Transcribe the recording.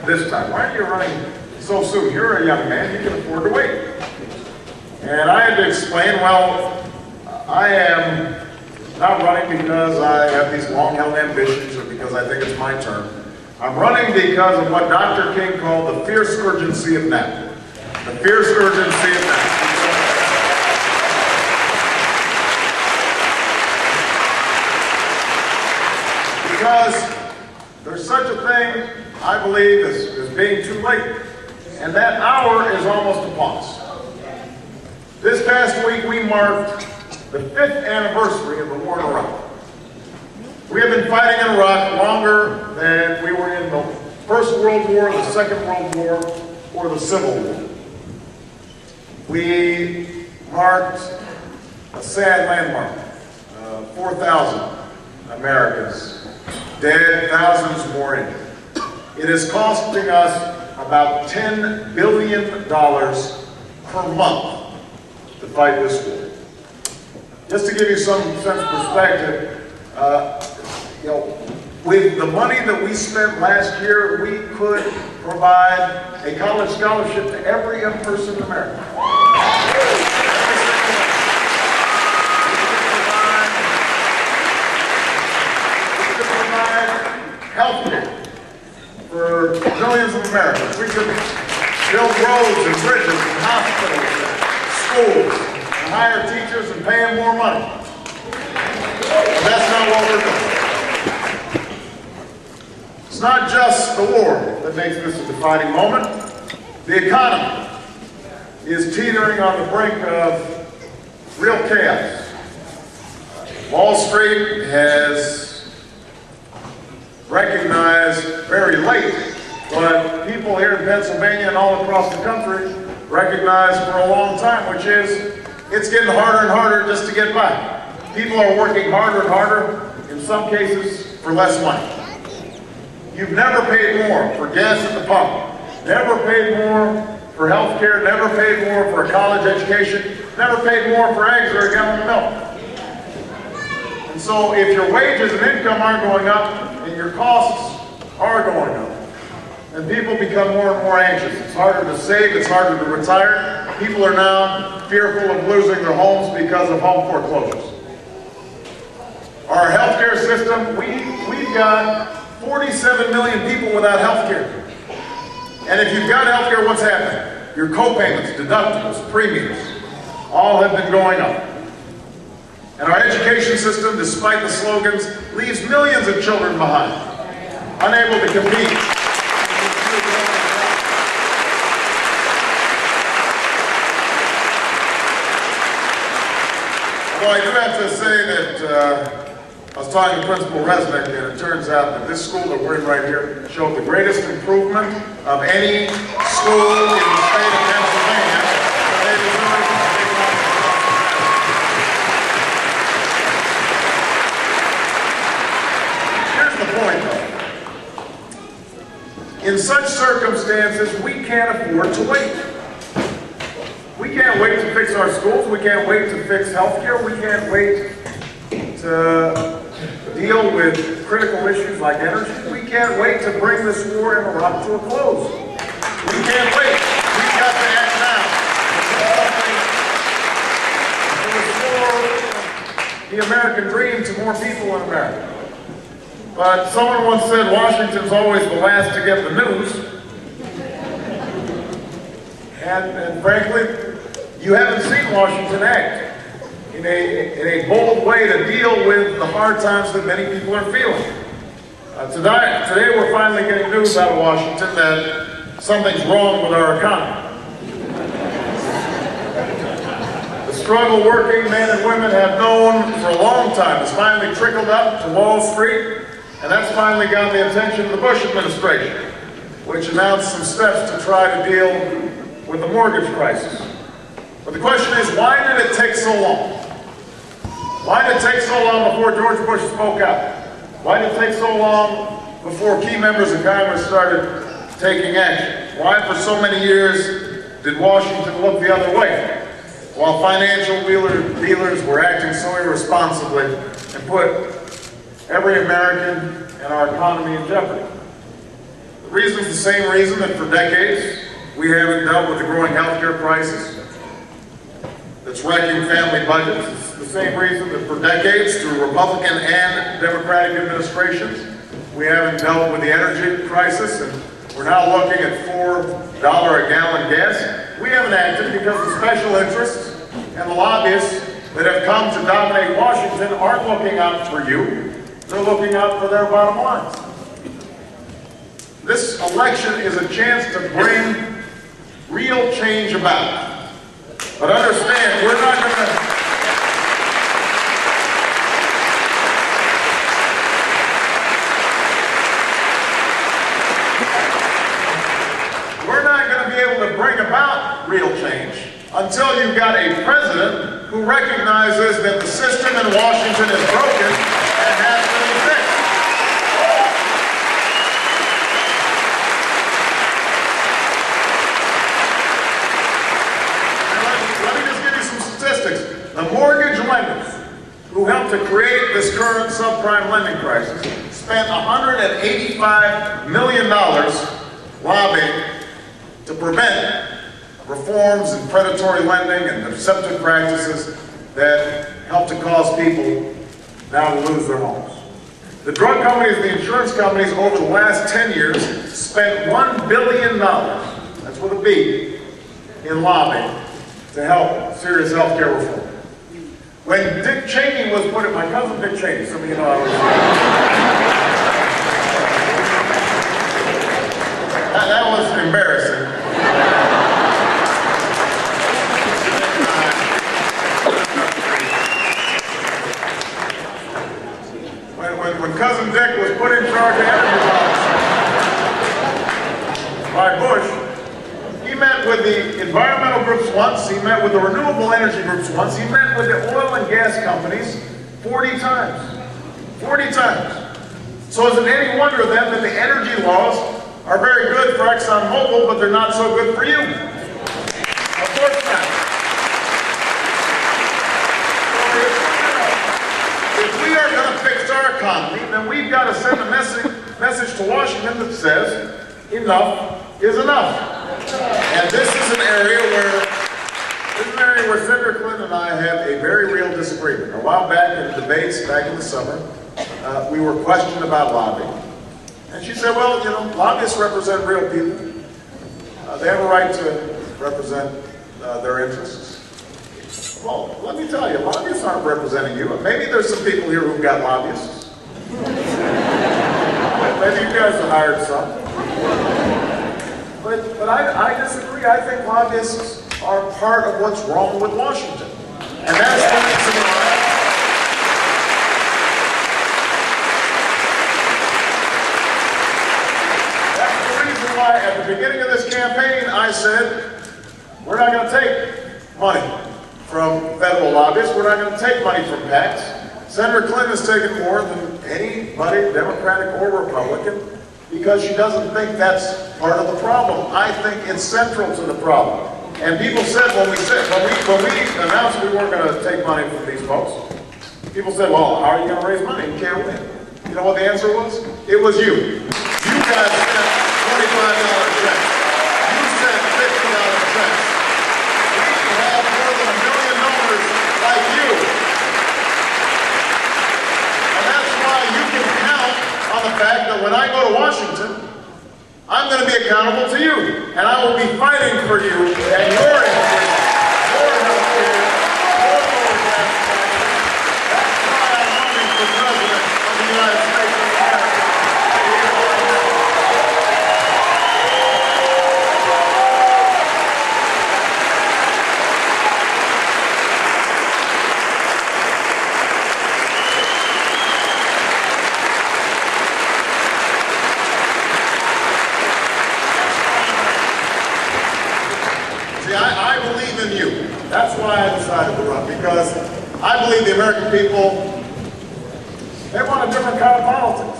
this time? Why are you running so soon? You're a young man, you can afford to wait. And I had to explain, well, I am not running because I have these long-held ambitions or because I think it's my turn. I'm running because of what Dr. King called the fierce urgency of now. The fierce urgency of now. Because there's such a thing, I believe, as being too late. And that hour is almost upon us. This past week we marked the 5th anniversary of the war in Iraq. We have been fighting in Iraq longer than we were in the First World War, the Second World War, or the Civil War. We marked a sad landmark. 4,000 Americans dead, thousands more injured. It is costing us about $10 billion per month to fight this war. Just to give you some sense of perspective, with the money that we spent last year, we could provide a college scholarship to every young person in America. We could provide health care for millions of Americans. We could build roads and bridges and hospitals and schools and hire teachers and pay them more money. But that's not what we're doing. It's not just the war that makes this a defining moment. The economy is teetering on the brink of real chaos. Wall Street has recognized very late, but people here in Pennsylvania and all across the country recognize for a long time, which is it's getting harder and harder just to get by. People are working harder and harder, in some cases for less money. You've never paid more for gas at the pump, never paid more for health care, never paid more for a college education, never paid more for eggs or a gallon of milk. And so if your wages and income aren't going up and your costs are going up, then people become more and more anxious. It's harder to save, it's harder to retire. People are now fearful of losing their homes because of home foreclosures. Our healthcare system, we've got 47 million people without health care. And if you've got health care, what's happening? Your co-payments, deductibles, premiums, all have been going up. And our education system, despite the slogans, leaves millions of children behind, unable to compete. Well, I do have to say that I was talking to Principal Resnick, and it turns out that this school that we're in right here showed the greatest improvement of any school in the state of Pennsylvania. Here's the point, though. In such circumstances, we can't afford to wait. We can't wait to fix our schools. We can't wait to fix health care. We can't wait to deal with critical issues like energy. We can't wait to bring this war in Iraq to a close. We can't wait. We've got to act now. It was for the American dream to more people in America. But someone once said Washington's always the last to get the news. And frankly, you haven't seen Washington act in a bold way to deal with the hard times that many people are feeling. Today we're finally getting news out of Washington that something's wrong with our economy. The struggle working men and women have known for a long time has finally trickled up to Wall Street, and that's finally got the attention of the Bush administration, which announced some steps to try to deal with the mortgage crisis. But the question is, why did it take so long? Why did it take so long before George Bush spoke out? Why did it take so long before key members of Congress started taking action? Why for so many years did Washington look the other way, while financial dealers were acting so irresponsibly and put every American and our economy in jeopardy? The reason's the same reason that for decades we haven't dealt with the growing healthcare crisis that's wrecking family budgets. It's the same reason that for decades, through Republican and Democratic administrations, we haven't dealt with the energy crisis, and we're now looking at $4 a gallon gas. We haven't acted because the special interests and the lobbyists that have come to dominate Washington aren't looking out for you. They're looking out for their bottom lines. This election is a chance to bring real change about. But understand, we're not going to... to bring about real change until you've got a president who recognizes that the system in Washington is broken and has to be fixed. Let me just give you some statistics. The mortgage lenders who helped to create this current subprime lending crisis spent $185 million lobbying to prevent reforms in predatory lending and deceptive practices that help to cause people now to lose their homes. The drug companies and the insurance companies over the last 10 years spent $1 billion, that's with a B, in lobbying to help serious health care reform. When Dick Cheney was put in, my cousin Dick Cheney, some of you know I was that was embarrassing. When Cousin Dick was put in charge of energy policy by Bush, he met with the environmental groups once, he met with the renewable energy groups once, he met with the oil and gas companies 40 times. 40 times. So is it any wonder then that the energy laws are very good for ExxonMobil, but they're not so good for you? Of course not. If we are going to fix our economy, then we've got to send a message to Washington that says, enough is enough. And this is an area where Senator Clinton and I have a very real disagreement. A while back in the debates, back in the summer, we were questioned about lobbying. And she said, well, you know, lobbyists represent real people. They have a right to represent their interests. Well, let me tell you, lobbyists aren't representing you. Maybe there's some people here who've got lobbyists. Maybe you guys have hired some. But I disagree. I think lobbyists are part of what's wrong with Washington. And that's the reason why. At the beginning of this campaign, I said, we're not going to take money from federal lobbyists. We're not going to take money from PACs. Senator Clinton has taken more than anybody, Democratic or Republican, because she doesn't think that's part of the problem. I think it's central to the problem. And people said when we announced we weren't going to take money from these folks, people said, well, how are you going to raise money? You can't win. You know what the answer was? It was you. You guys sent $25 checks. You sent $50 checks. We have more than 1 million donors like you. And that's why you can count on the fact that when I go to Washington, I'm going to be accountable to you. And I will be fighting for you and your interests, your health care, your lower gas prices. That's why I'm running for president of the United States of America. I believe in you. That's why I decided to run, because I believe the American people, they want a different kind of politics.